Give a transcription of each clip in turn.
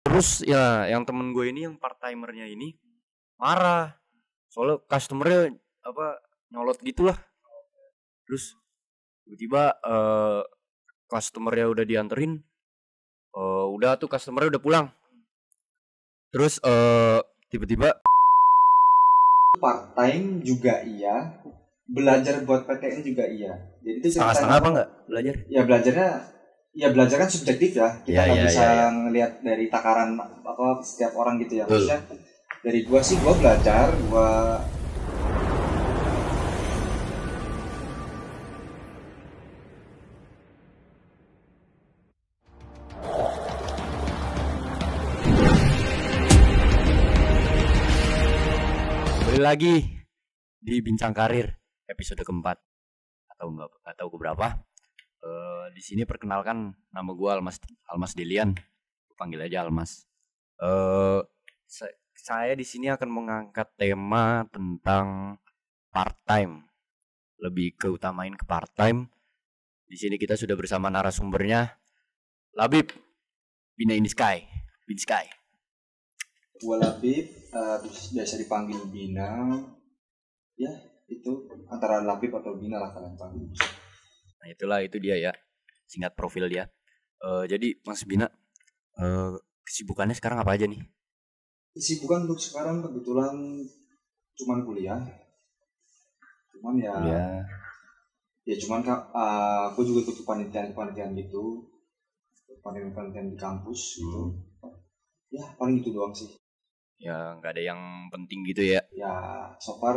Terus ya yang temen gue ini yang part timernya ini marah soalnya customernya apa nyolot gitulah. Terus tiba-tiba customernya udah dianterin, udah tuh customernya udah pulang. Terus tiba-tiba part time juga iya, belajar buat PTN juga iya. Jadi itu setengah-setengah apa enggak belajar? Ya belajarnya, ya belajar kan subjektif ya. Kita nggak bisa ngelihat dari takaran apa setiap orang gitu ya. Maksudnya dari gua sih gua belajar, gua Kembali lagi di Bincang Karir episode keempat atau enggak tahu keberapa. Di sini perkenalkan nama gue Almas Delian, panggil aja Almas. Saya di sini akan mengangkat tema tentang part time, lebih keutamain ke part time. Di sini kita sudah bersama narasumbernya Labib Bina in the Sky, Bin Sky. Gua Labib, biasa dipanggil Bina. Ya itu antara Labib atau Bina lah kalian panggil. Nah itu dia ya, singkat profil dia. Jadi Mas Bina, kesibukannya sekarang apa aja nih? Kesibukan untuk sekarang kebetulan cuman kuliah. Cuman ya kuliah. Ya cuman aku juga ikut kepanitiaan gitu, panitiaan di kampus gitu. Ya paling itu doang sih. Ya nggak ada yang penting gitu ya? Ya so far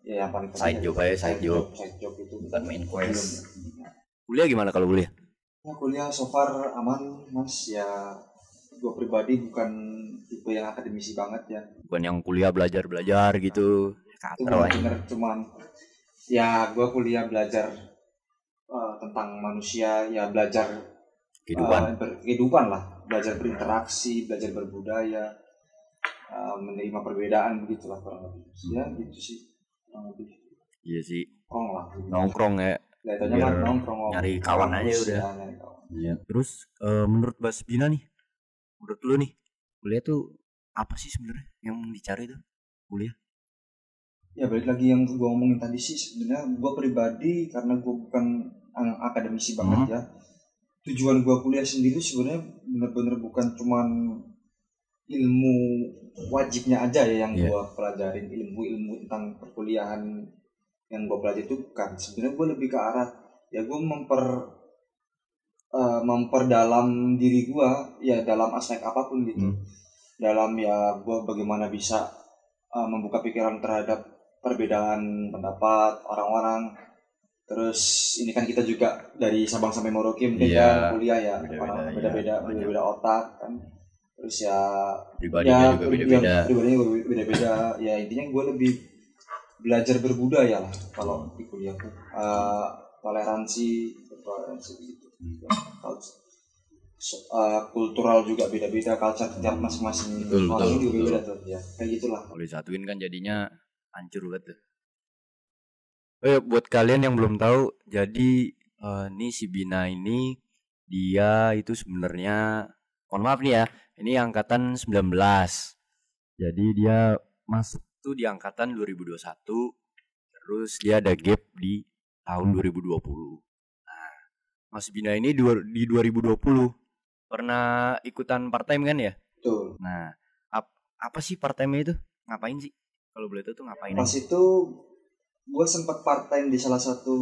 ya yang paling penting side job aja, side job itu bukan main quest. Kuliah gimana kalau kuliah? Ya kuliah so far aman mas. Ya gue pribadi bukan tipe yang akademisi banget ya. Bukan yang kuliah belajar gitu. Bener cuman ya gue kuliah belajar tentang manusia, ya belajar kehidupan lah, belajar berinteraksi, belajar berbudaya, menerima perbedaan begitulah kurang lebih. Ya gitu sih kurang lebih. Iya sih. Nongkrong ya. Biar nyari kawan aja udah. Iya. Terus menurut Mas Bina nih, menurut lu nih, kuliah tuh apa sih sebenarnya yang dicari tuh kuliah? Ya balik lagi yang gue ngomongin tadi sih, sebenarnya gue pribadi karena gue bukan akademisi banget ya. Tujuan gue kuliah sendiri sebenarnya benar-benar bukan cuman ilmu wajibnya aja ya yang gue pelajarin, ilmu tentang perkuliahan yang gue pelajari itu bukan. Sebenarnya gue lebih ke arah ya gue memperdalam diri gue ya dalam aspek apapun gitu. Dalam ya gue bagaimana bisa membuka pikiran terhadap perbedaan pendapat orang-orang. Terus ini kan kita juga dari Sabang sampai Merauke mungkin kan kuliah ya, orang beda-beda otak kan. Terus ya pribadinya juga beda-beda. Ya intinya gue lebih belajar berbudaya lah kalau di kuliahku. Toleransi gitu. Kultural juga beda-beda, culture tiap masing-masing orang juga beda tuh ya. Kayak gitulah. Kalau disatuin kan jadinya hancur banget tuh. Buat kalian yang belum tahu, jadi nih si Bina ini dia itu sebenarnya, mohon maaf nih ya, ini angkatan 19. Jadi dia masuk tuh di angkatan 2021, terus dia ada gap di tahun 2020. Nah, Mas Bina ini di 2020 pernah ikutan part time kan ya? Betul. Nah, apa sih part time itu? Ngapain sih? Kalau boleh tahu tuh ngapain? Pas itu gue sempat part time di salah satu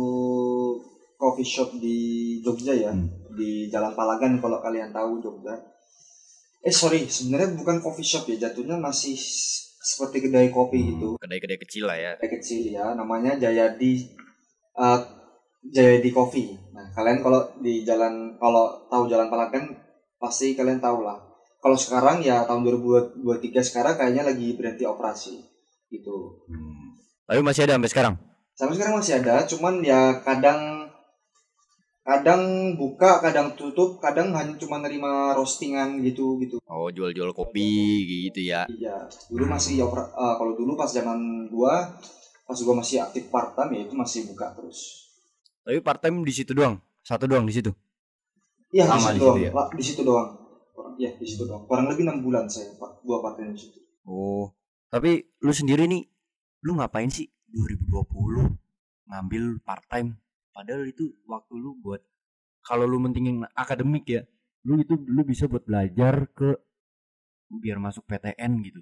coffee shop di Jogja ya, di Jalan Palagan kalau kalian tahu Jogja. Sebenarnya bukan coffee shop ya, jatuhnya masih seperti kedai kopi gitu. Kedai-kedai kecil lah ya. Kedai kecil ya, namanya Jayadi Coffee. Nah, kalian kalau tahu Jalan Palagan pasti kalian tahu lah. Kalau sekarang ya tahun 2023 sekarang kayaknya lagi berhenti operasi gitu. Tapi masih ada sampai sekarang? Sampai sekarang masih ada, cuman ya kadang buka, kadang tutup, kadang hanya cuma nerima roastingan gitu. Oh, jual-jual kopi gitu ya? Iya, dulu masih kalau dulu pas zaman gua, pas gua masih aktif part time ya itu masih buka terus. Tapi part time di situ doang, satu doang di situ? Iya di situ doang, kurang ya di situ doang. Kurang lebih 6 bulan gua part time di situ. Oh, tapi lu sendiri nih, lu ngapain sih 2020 ngambil part time? Padahal itu waktu lu buat, kalau lu mentingin akademik ya, lu bisa buat belajar ke biar masuk PTN gitu.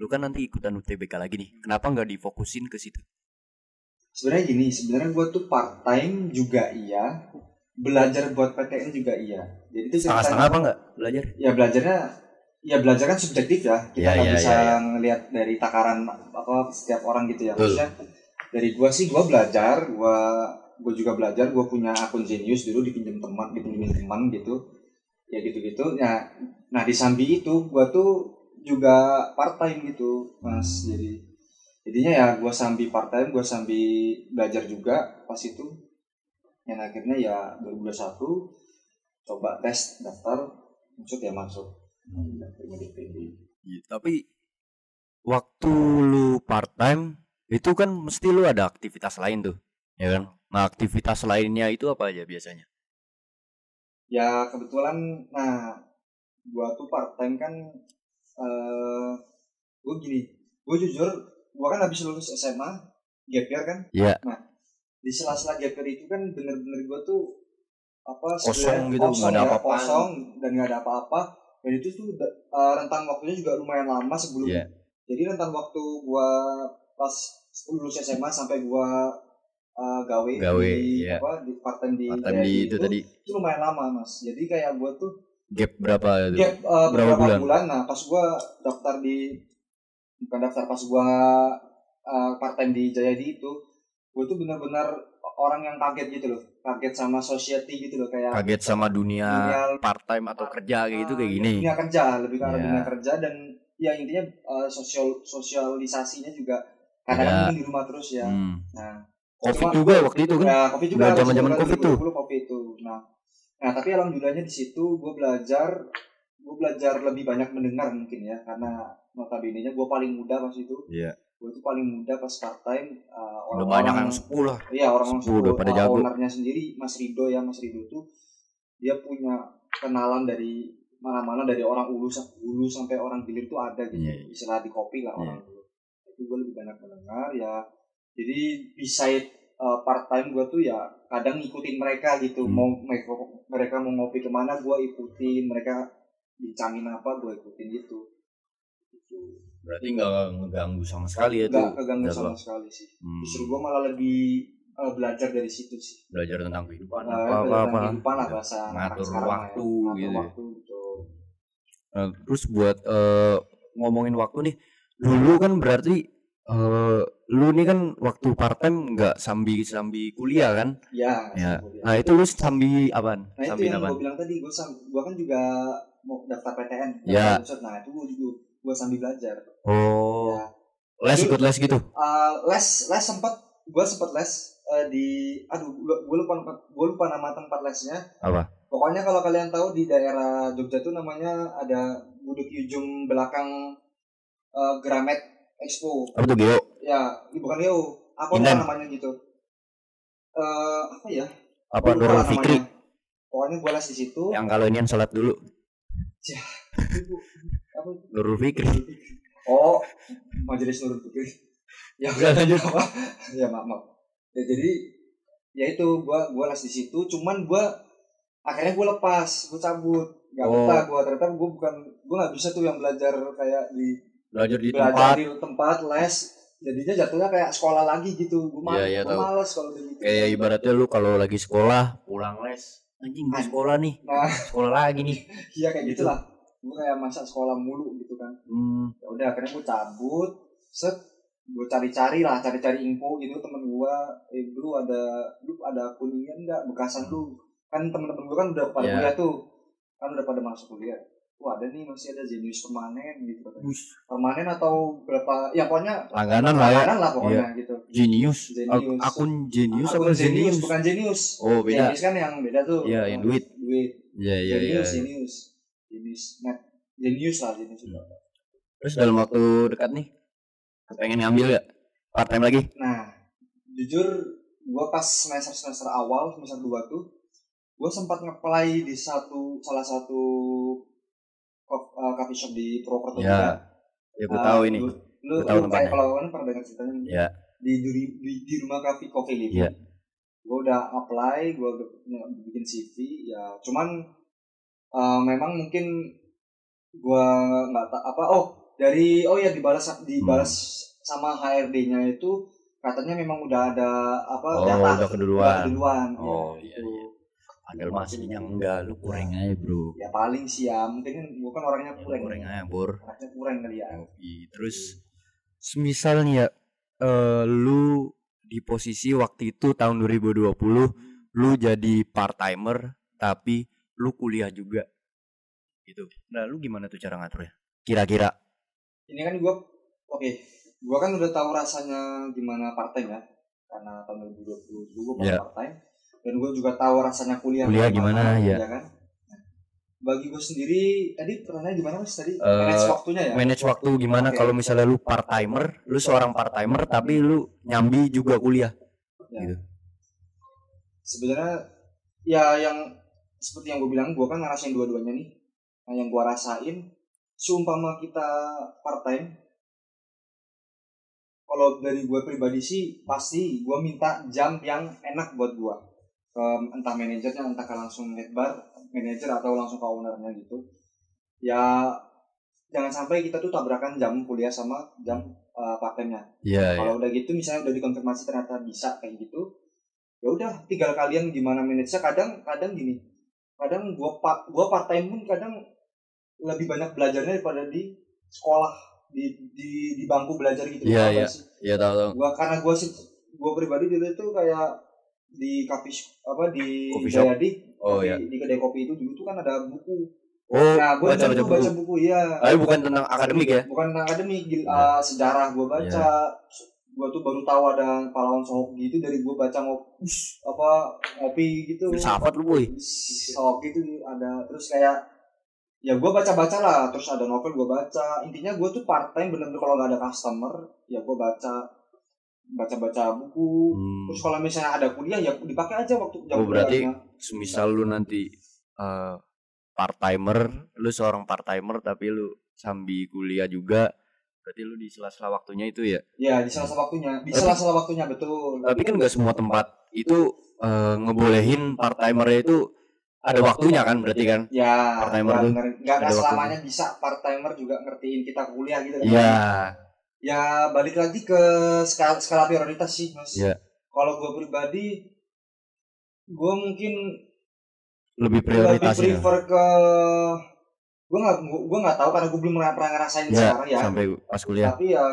Lu kan nanti ikutan UTBK lagi nih. Kenapa nggak difokusin ke situ? Sebenarnya gini, sebenarnya gua tuh part time juga iya, belajar buat PTN juga iya. Jadi itu Setengah-setengah apa nggak belajar? Ya belajar kan subjektif ya. Kita nggak bisa ngelihat dari takaran apa setiap orang gitu ya. Maksudnya dari gua sih gua belajar, gua juga belajar, gua punya akun Zenius dulu dipinjemin teman gitu. Ya gitu-gitu. Ya, nah di sambi itu gua tuh juga part time gitu, Mas. Jadinya ya gua sambi part time, gua sambi belajar juga pas itu. Yang akhirnya ya 2021 coba tes daftar masuk. Tapi waktu lu part time itu kan mesti lu ada aktivitas lain tuh, ya kan? Nah, aktivitas lainnya itu apa aja biasanya? Ya kebetulan, nah gua tuh part time kan, gua gini, gua jujur, gua kan habis lulus SMA, gap year kan. Iya. Nah di sela-sela gap year itu kan bener-bener gua tuh kosong gitu, nggak ada apa-apa, kosong dan nggak ada apa-apa. Dan itu tuh rentang waktunya juga lumayan lama sebelum. Jadi rentang waktu gua pas lulus SMA sampai gua gawe di di part time di itu tadi itu lumayan lama, Mas. Jadi kayak gua tuh gap berapa itu? Berapa bulan. Nah pas gua pas gua part time di Jayadi itu, gua tuh benar-benar orang yang kaget gitu loh, kaget sama society gitu loh, kayak kaget sama dunia part time atau kerja gitu kayak gini. Dunia kerja, lebih ke arah dunia kerja, dan ya intinya sosialisasinya juga kadang-kadang di rumah terus ya. Nah, COVID juga waktu itu kan. Ya, COVID juga zaman-zaman COVID tuh. COVID itu. Nah, tapi alhamdulillahnya di situ gue belajar lebih banyak mendengar mungkin ya, karena notabene-nya gue paling muda pas itu. Iya. Gue tuh paling muda pas part time. Udah banyak yang 10 lah. Iya, orang udah pada jago. Ownernya sendiri Mas Rido tuh dia punya kenalan dari mana-mana, dari orang hulu sampai orang hilir tuh ada gitu. Istilah di kopi lah orang dulu. Itu gue lebih banyak mendengar ya. Jadi beside part time gue tuh ya kadang ngikutin mereka gitu. Mau mereka mau ngopi kemana gue ikutin, mereka bincangin apa gue ikutin gitu. Berarti nggak ngeganggu sama sekali ya tuh? Nggak keganggu sama sekali sih. Justru gue malah lebih belajar dari situ sih. Belajar tentang kehidupan kehidupan lah, bahasa ngatur waktu ya. Gitu. Terus buat ngomongin waktu nih, dulu kan berarti lu nih kan waktu part time nggak sambi kuliah kan? Ya. Nah itu lu sambi apaan? Nah itu yang gue bilang tadi, gue kan juga mau daftar PTN. Ya. Nah itu gue sambil belajar. Oh. Ya. Ikut les gitu? Les sempat les gue lupa nama tempat lesnya. Apa? Pokoknya kalau kalian tahu di daerah Jogja tuh namanya ada Buduk ujung belakang Gramet Expo. Apa tuh, Geo? Ya, bukan Geo. Apa namanya gitu? Apa ya? Apa Nurul Fikri? Pokoknya gue les di situ. Yang kalau inian sholat dulu. Ya. Apa? Nurul Fikri. Oh, Majelis Nurul Fikri. Ya udah lanjut apa? Ya maaf. Ya, jadi ya itu gue les di situ. Cuman akhirnya gue lepas, gue cabut. Gak betah gue, ternyata gue nggak bisa tuh yang belajar kayak belajar di tempat les. Jadinya jatuhnya kayak sekolah lagi gitu. Gue males kalau gitu. Kayak ibaratnya lu kalau lagi sekolah pulang les, anjing gue sekolah nih, sekolah lagi nih. Iya kayak gitulah. Gue kayak masa sekolah mulu gitu kan. Ya udah akhirnya gue cabut, gue cari-cari info gitu temen gue. Lu ada kuliah enggak bekasan lu? Kan temen-temen gue kan udah pada kuliah tuh, kan udah pada masuk kuliah. Ada nih, masih ada Zenius permanen gitu. Permanen atau berapa, ya pokoknya langganan lah pokoknya gitu. Genius. Akun Genius apa Zenius? Bukan Genius. Oh beda. Genius kan yang beda tuh. Iya, yang duit. Iya. Genius lah. Terus dalam waktu dekat nih pengen ngambil gak part time lagi? Nah, jujur gue pas semester awal, semester 2 tuh gue sempat nge-apply di salah satu coffee shop di Purwokerto Ya. juga. Ya gue tahu ini. Lu Gue tahu kayak tempatnya. kalau kan pernah dengar ceritanya Ya. di rumah Coffee Living. Iya. Gue udah apply, gue bikin CV ya. Cuman memang mungkin gue nggak dibalas sama HRD-nya itu katanya memang udah ada Udah keduluan. Oh iya. Padahal aslinya enggak, lu kurang aja bro. Ya paling sih ya, mungkin kan gue kan orangnya kurang. Kurang aja bro. Orangnya kurang kali ya. Terus semisal nih ya, lu di posisi waktu itu tahun 2020, lu jadi part timer tapi lu kuliah juga, gitu. Nah lu gimana tuh cara ngaturnya? Kira-kira? Ini kan gue kan udah tahu rasanya gimana part time ya, karena tahun 2020 gue part time. Dan gue juga tahu rasanya kuliah gimana ya kan. Bagi gue sendiri tadi pertanyaannya gimana mas tadi? Manage waktunya ya. Manage waktu gimana kalau misalnya lu part timer, lu seorang part timer tapi lu nyambi juga kuliah. Ya. Gitu. Sebenarnya ya yang seperti yang gue bilang, gue kan ngerasain dua-duanya nih. Nah yang gue rasain, seumpama kita part time, kalau dari gue pribadi sih pasti gue minta jam yang enak buat gue. Entah manajernya, entah langsung head bar manajer atau langsung ke ownernya gitu. Ya jangan sampai kita tuh tabrakan jam kuliah sama jam part time-nya. Kalau udah gitu misalnya udah dikonfirmasi ternyata bisa kayak gitu, ya udah tinggal kalian gimana manage-nya. Kadang gini. Kadang gua part time pun kadang lebih banyak belajarnya daripada di sekolah di bangku belajar gitu. Iya. Iya tahu. Karena gua pribadi dulu itu kayak di di Jayadi, di kedai kopi itu dulu tuh kan ada buku. Nah, gue baca buku ya. Tapi bukan tentang akademik ya? Bukan tentang akademik, sejarah gue baca. Gue tuh baru tahu ada pahlawan Sohok gitu dari gue baca ngopi gitu. Filsafat lu boy. Sohok gitu ada, terus kayak ya gue baca lah, terus ada novel gue baca. Intinya gue tuh part time bener-bener kalau nggak ada customer ya gue baca buku. Terus kalau misalnya ada kuliah ya dipakai aja waktu jam berarti semisal lu nanti part timer, lu seorang part timer tapi lu sambil kuliah juga, berarti lu di sela-sela waktunya itu ya? Iya, di sela-sela waktunya betul. Tapi kan nggak semua tempat itu ngebolehin part timernya itu ada waktunya kan, berarti kan? Ya, part timer tuh nggak selamanya bisa part timer juga ngertiin kita kuliah gitu kan? Iya. Ya balik lagi ke skala prioritas sih mas. Iya. Kalau gue pribadi, gue mungkin lebih prefer ke gue nggak tahu karena gue belum pernah ngerasain sekarang ya sampai pas kuliah. Tapi ya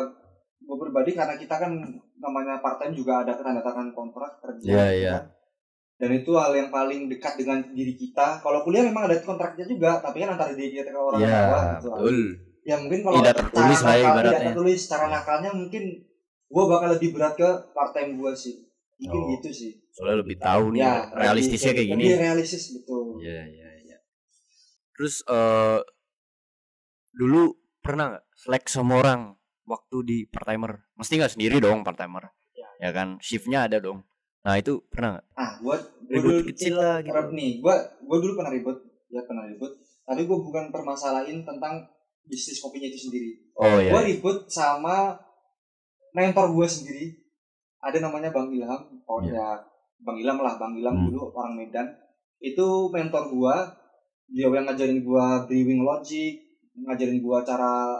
gue pribadi karena kita kan namanya part time juga ada tanda tangan kontrak kerja. Iya. Dan itu hal yang paling dekat dengan diri kita. Kalau kuliah memang ada kontraknya juga, tapi kan antara diri kita ke orang tua gitu. Betul. Ya mungkin kalau tidak tertulis cara nakalnya mungkin gue bakal lebih berat ke part time gue sih. Mungkin gitu sih. Soalnya lebih tahu nih realistisnya kayak gini. Lebih realistis betul. Iya. Terus dulu pernah nggak selek sama orang waktu di part timer? Mesti nggak sendiri dong part timer. Ya kan shiftnya ada dong. Nah itu pernah nggak? Gue ribut kecil lah gitu. Nih gue dulu pernah ribut. Tapi gue bukan permasalahin tentang bisnis kopinya itu sendiri. Gue ribut sama mentor gue sendiri. Ada namanya Bang Ilham. Bang Ilham dulu orang Medan. Itu mentor gue. Dia yang ngajarin gue brewing logic, ngajarin gue cara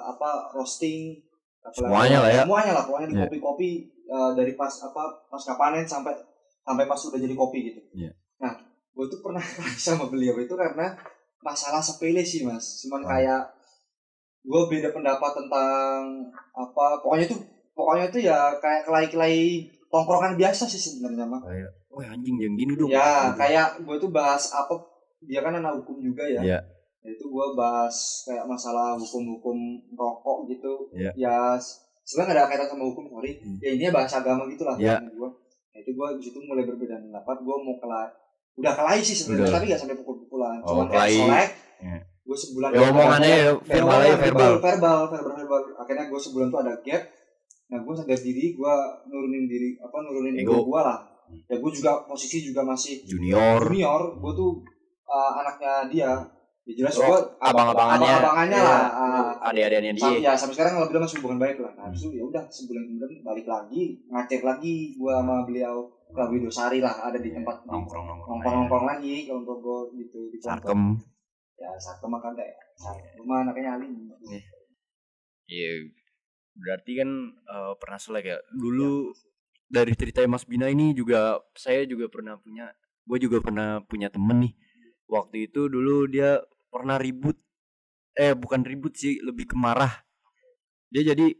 roasting, semuanya lah pokoknya di kopi-kopi dari pas panen sampai pas udah jadi kopi gitu. Nah, gue tuh pernah sama beliau itu karena masalah sepele sih mas, cuman kayak gue beda pendapat tentang pokoknya itu ya kayak kelai tongkrongan biasa sih sebenarnya mah. Anjing yang gini dong. Ya kayak gue tuh bahas dia kan anak hukum juga ya. Itu gue bahas kayak masalah hukum rokok gitu. Ya sebenarnya nggak ada kaitan sama hukum sorry. Ya ini bahas agama gitulah. Gue. Itu gue di situ mulai berbeda pendapat. Gue mau udah kelahi sih sebenarnya tapi nggak sampai pukul-pukulan. Cuma kayak selek. Gue sebulan. Omongannya verbal. Akhirnya gue sebulan tuh ada gap. Nah gue sadar diri, gue nurunin ego gue lah. Ya gue juga posisi juga masih junior. Gue tuh anaknya dia Ya jelas gua abang-abangannya iya, lah. Adik-adiknya dia. Ya sampai sekarang alhamdulillah masih hubungan baik lah. Nah, habis itu ya udah sebulan kemudian balik lagi ngecek lagi gua sama beliau ke Widosari lah, ada di tempat nongkrong lagi kalau untuk gua gitu di Sarkem. Ya Sarkem makan kayak rumah anaknya Ali. Iya. Berarti kan pernah selek ya. Dulu dari cerita Mas Bina ini juga saya juga pernah punya, gue juga pernah punya temen nih. Waktu itu dulu dia pernah ribut, bukan ribut sih, lebih ke marah. Dia jadi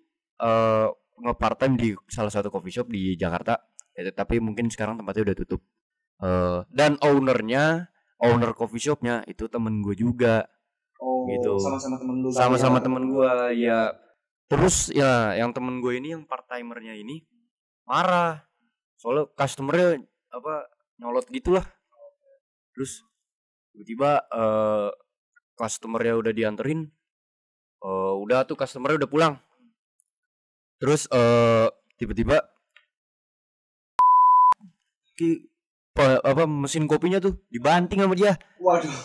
nge-part time di salah satu coffee shop di Jakarta, tapi mungkin sekarang tempatnya udah tutup. Dan owner coffee shopnya itu temen gue juga. Oh, gitu. Sama-sama temen lu. Sama-sama temen gue ya. Terus ya yang temen gue ini yang part timernya ini marah soalnya customernya nyolot gitulah. Terus tiba-tiba customernya udah dianterin, udah tuh customernya udah pulang. Terus tiba-tiba mesin kopinya tuh dibanting sama dia. Waduh.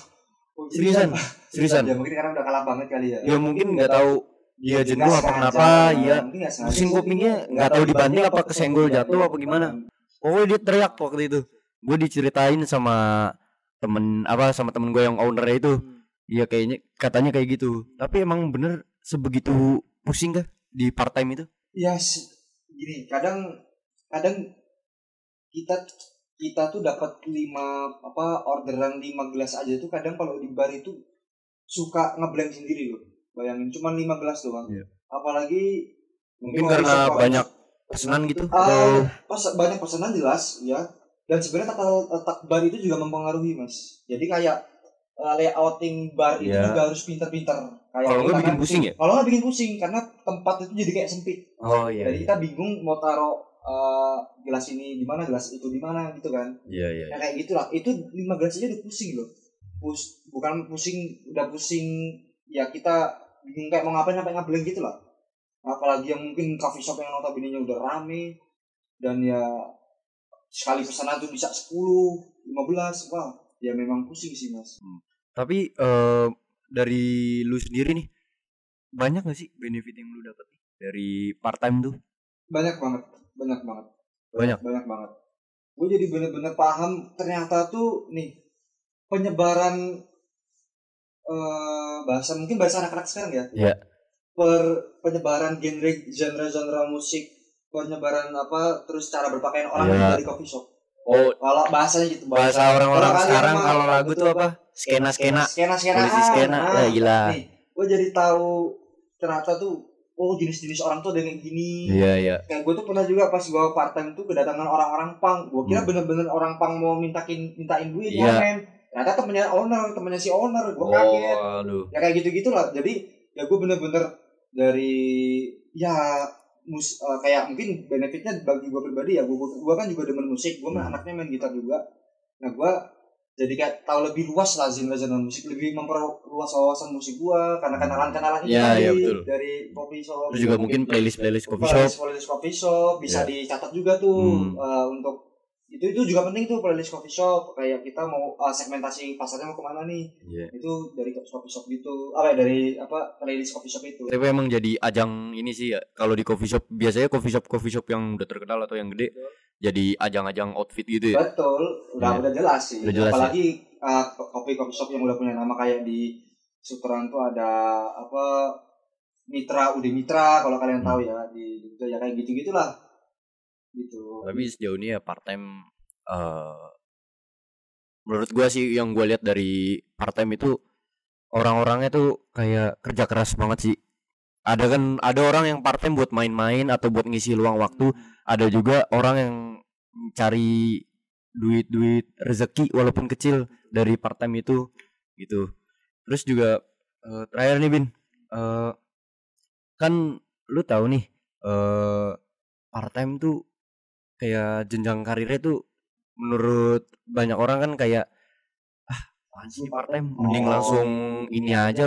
Seriusan. Ya mungkin karena udah kalah banget kali ya. Ya mungkin nggak tahu dia jenuh apa kenapa ya. Mesin kopinya nggak tahu dibanting apa kesenggol jatuh apa gimana. Pokoknya dia teriak waktu itu. Gue diceritain sama temen gue yang ownernya itu. Iya kayaknya katanya kayak gitu. Tapi emang bener sebegitu pusing kah di part time itu? Ya gini, kadang kita tuh dapat 5 orderan 5 gelas aja tuh kadang kalau di bar itu suka ngeblank sendiri loh. Bayangin cuma 5 gelas doang. Yeah. Apalagi mungkin karena banyak pesanan gitu. Banyak pesanan jelas ya. Dan sebenarnya tata bar itu juga mempengaruhi, Mas. Jadi kayak layouting bar itu juga harus pintar-pintar. Kalau nggak bikin pusing ya? Kalau nggak bikin pusing karena tempat itu jadi kayak sempit. Oh iya. Jadi kita bingung mau taruh gelas ini di mana, gelas itu di mana gitu kan. Iya. Nah, kayak gitulah. Itu 5 gelas aja udah pusing loh. Bukan pusing, udah pusing ya kita bingung kayak mau ngapain sampai ngeblank gitu lah. Apalagi yang mungkin coffee shop yang notabene-nya udah rame dan ya sekali pesanan tuh bisa 10, 15, wah, ya memang pusing sih Mas. Tapi dari lu sendiri nih, banyak gak sih benefit yang lu dapat dari part time tuh? Banyak banget. Gue jadi bener-bener paham ternyata tuh nih penyebaran bahasa anak-anak sekarang ya. Iya. Penyebaran genre musik, penyebaran terus cara berpakaian orang dari coffee shop. Oh, kalau bahasanya gitu. Bahasa orang-orang sekarang kalau lagu tuh apa? Skena. Polisi skena. Ya gila. Nih, gue jadi tahu ternyata tuh jenis-jenis orang tuh ada kayak gini. Iya. Kayak gue tuh pernah juga pas gue part time tuh kedatangan orang-orang punk. Gue kira bener-bener orang punk mau mintain duit men. Ternyata temennya si owner. Gue kaget. Ya kayak gitu-gitu lah. Jadi ya gue bener-bener dari kayak mungkin benefitnya bagi gue pribadi ya. Gue kan juga demen musik. Gue anaknya main gitar juga. Nah gue jadi kayak tahu lebih luas lah genre musik, lebih memperluas wawasan musik gua karena kenalan dari coffee shop. Terus juga mungkin playlist coffee shop bisa dicatat juga tuh untuk itu juga penting tuh playlist coffee shop, kayak kita mau segmentasi pasarnya mau kemana nih. Itu dari coffee shop gitu. Dari playlist coffee shop itu. Tapi emang jadi ajang ini sih ya. Kalau di coffee shop biasanya coffee shop yang udah terkenal atau yang gede jadi ajang-ajang outfit gitu ya. Betul, udah jelas sih. Apalagi coffee shop yang udah punya nama kayak di Suteran tuh ada Ude Mitra kalau kalian tahu ya, di gitu ya kayak gitu-gitulah. Gitu. Tapi sejauh ini ya part time menurut gua sih yang gua lihat dari part time itu orang-orangnya tuh kayak kerja keras banget sih. Ada orang yang part time buat main-main atau buat ngisi luang waktu. Ada juga orang yang cari duit rezeki walaupun kecil dari part time itu gitu. Terus juga terakhir nih Bin, kan lu tahu nih part time tuh kayak jenjang karirnya tuh menurut banyak orang kan kayak apaan sih part time, mending langsung ini aja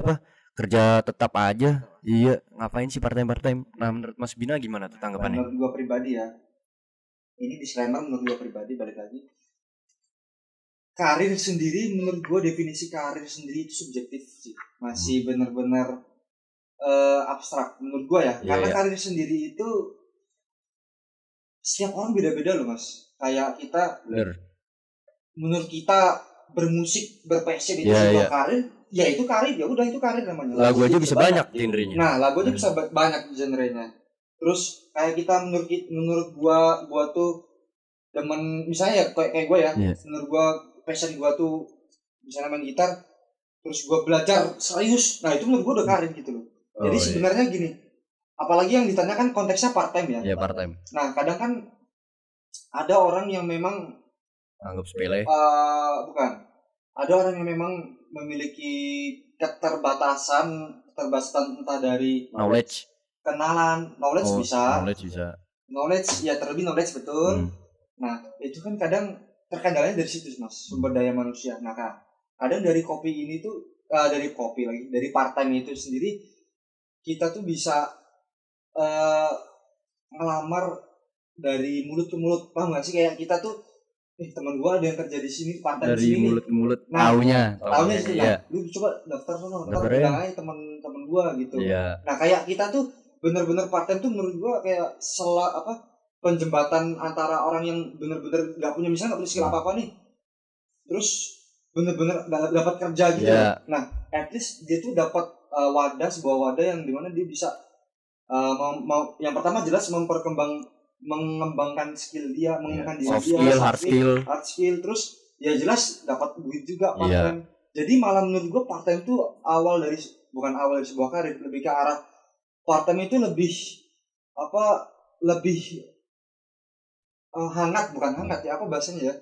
kerja tetap aja. Iya, ngapain sih part time? Nah, menurut Mas Bina gimana tuh tanggapannya? Menurut gua pribadi ya. Ini disclaimer menurut gua pribadi, balik lagi. karir sendiri menurut gue, definisi karir sendiri itu subjektif sih, masih benar-benar abstrak menurut gue ya. Karena karir sendiri itu setiap orang beda-beda loh mas. Kayak kita, menurut kita bermusik, berpassion itu sebuah karir, ya itu karir, ya udah itu karir namanya. Lagu aja bisa banyak genrenya. Nah, lagu aja bisa banyak genrenya. Terus kayak kita menurut gua tuh demen, misalnya ya kayak gua ya, menurut gua passion gua tuh misalnya main gitar, terus gua belajar serius. Nah, itu menurut gua udah karir gitu loh. Jadi sebenarnya gini, apalagi yang ditanyakan konteksnya part time ya. Iya, part time. Nah, kadang kan ada orang yang memang anggap sepele. Bukan. Ada orang yang memang memiliki keterbatasan entah dari knowledge, kenalan, bisa. Knowledge ya, terlebih knowledge betul. Nah, itu kan kadang terkendalanya dari situ mas, sumber daya manusia. Nah, kadang dari kopi ini tuh dari part time itu sendiri kita tuh bisa ngelamar dari mulut ke mulut, paham gak sih? Kayak kita tuh teman gua ada yang kerja di sini, part-time di sini. Dari mulut ke mulut. Nah, taunya sih. Nah, lu coba daftar bilang aja teman-teman gua gitu. Nah, kayak kita tuh bener-bener part-time tuh menurut gua kayak penjembatan antara orang yang bener-bener enggak punya skill apa-apa nih. Terus bener-bener dapat kerja gitu. Nah, at least dia tuh dapat sebuah wadah yang dimana dia bisa yang pertama jelas mengembangkan skill dia, mengembangkan diri dia, hard skill, terus ya jelas dapat duit juga part time. Jadi malah menurut gue part time itu bukan awal dari sebuah karir, lebih ke arah part time itu lebih hangat ya, apa bahasanya ya,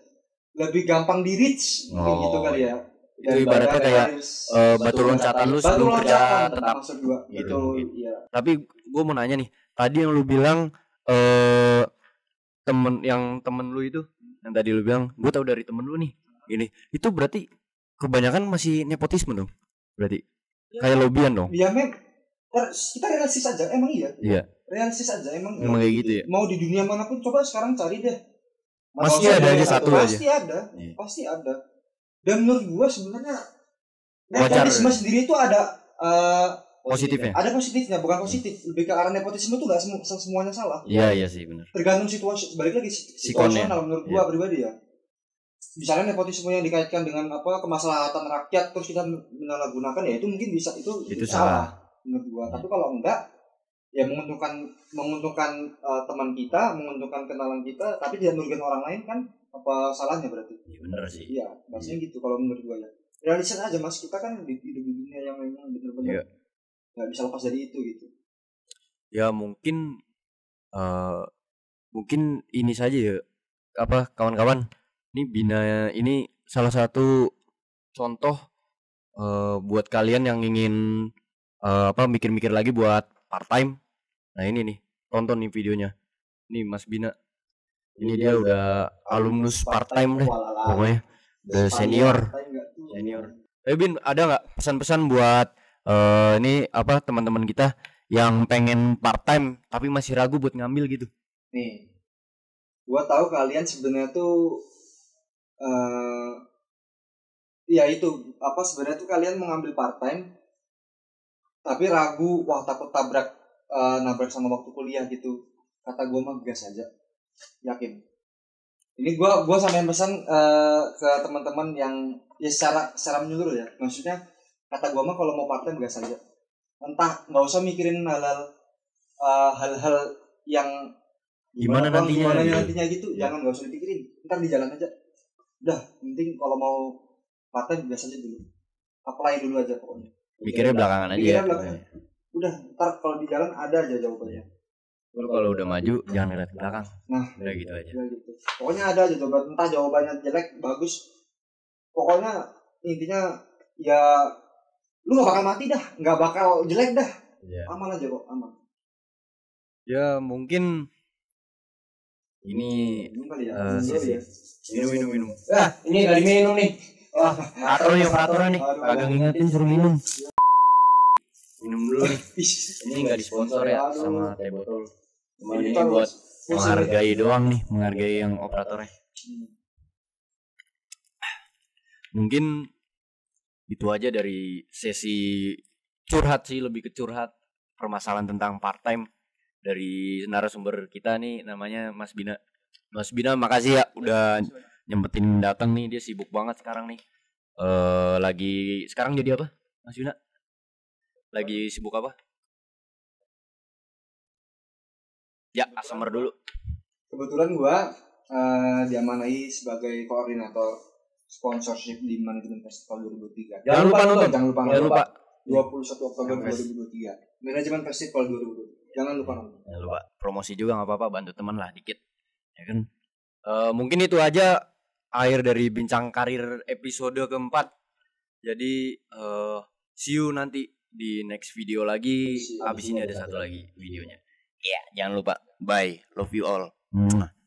lebih gampang di reach gitu kali ya. Itu ibaratnya kayak batu loncatan lu sebelum kerja tetap maksud gua gitu. Iya. Tapi gue mau nanya nih, tadi yang lu bilang temen lu itu yang tadi lu bilang, gue tahu dari temen lu nih ini, itu berarti kebanyakan masih nepotisme dong, berarti kayak lobian dong. Iya kita realistis aja, emang iya realistis aja, emang kayak gitu ya. Mau di dunia manapun coba sekarang cari deh, pasti ada aja satu aja, pasti ada. Dan menurut gue sebenarnya nepotisme sendiri itu ada positifnya. Ada positifnya, bukan positif. Lebih ke arah nepotisme itu nggak semuanya salah. Iya sih benar. Tergantung situasi, balik lagi situasional menurut gua pribadi ya. Misalnya nepotisme yang dikaitkan dengan kemaslahatan rakyat terus kita menyalahgunakan, ya itu mungkin bisa itu salah menurut gua. Tapi kalau enggak, ya menguntungkan teman kita, menguntungkan kenalan kita, tapi tidak merugikan orang lain, kan apa salahnya berarti? Iya benar sih. Iya, maksudnya gitu kalau menurut gua ya. Realistis aja mas, kita kan hidup di dunia yang memang benar-benar nggak bisa lepas dari itu gitu. Ya mungkin ini saja ya, kawan-kawan, ini Bina ini salah satu contoh buat kalian yang ingin mikir-mikir lagi buat part time. Nah ini nih, tonton nih videonya. Ini Mas Bina, ini dia udah alumnus part time deh pokoknya, udah senior. Bin, ada nggak pesan-pesan buat ini teman-teman kita yang pengen part time tapi masih ragu buat ngambil gitu? Nih, gua tahu kalian sebenarnya tuh sebenarnya tuh kalian mau ngambil part time tapi ragu, takut nabrak sama waktu kuliah gitu. Kata gua mah gas aja, yakin. Ini gua sampein pesan ke teman-teman yang ya secara menyeluruh ya, maksudnya kata gua mah kalau mau part time gas aja. Entah, nggak usah mikirin hal-hal yang gimana nantinya gitu. Jangan, nggak usah dipikirin, ntar di jalan aja. Udah, penting kalau mau part time gas aja dulu, apply dulu aja pokoknya. Mikirnya belakangan aja. Udah, ntar kalau di jalan ada aja jawabannya. Lu kalau udah maju jangan ngeliat ke belakang. Nah, udah gitu aja. Pokoknya ada aja jawaban, entah jawabannya jelek bagus. Pokoknya intinya ya lu gak bakal mati dah, gak bakal jelek dah. Aman aja kok, aman. Ya mungkin ini kali ya. Minum. Ini gak diminum nih. Peraturan nih. Kagak ngingetin suruh minum. Minum dulu nih. Ini gak disponsor ya sama teh botol. Cuma ini buat menghargai doang nih, menghargai yang operatornya. Mungkin itu aja dari sesi curhat sih, lebih ke curhat permasalahan tentang part time dari narasumber kita nih namanya Mas Bina. Mas Bina makasih ya udah nyempetin datang nih, dia sibuk banget sekarang nih. Lagi sekarang jadi apa Mas Bina? Lagi sibuk apa? Ya, ASMR dulu. Kebetulan gua diamanai sebagai koordinator sponsorship di Manajemen Festival 2023. Jangan lupa nonton. Jangan lupa. 21 Oktober Fest. 2023. Manajemen Festival 2023. Jangan lupa nonton. Jangan lupa promosi juga nggak apa-apa, bantu teman lah dikit, ya kan? Mungkin itu aja akhir dari bincang karir episode keempat. Jadi see you nanti di next video lagi. Abis ini ada satu lagi videonya. Ya, jangan lupa. Bye. Love you all.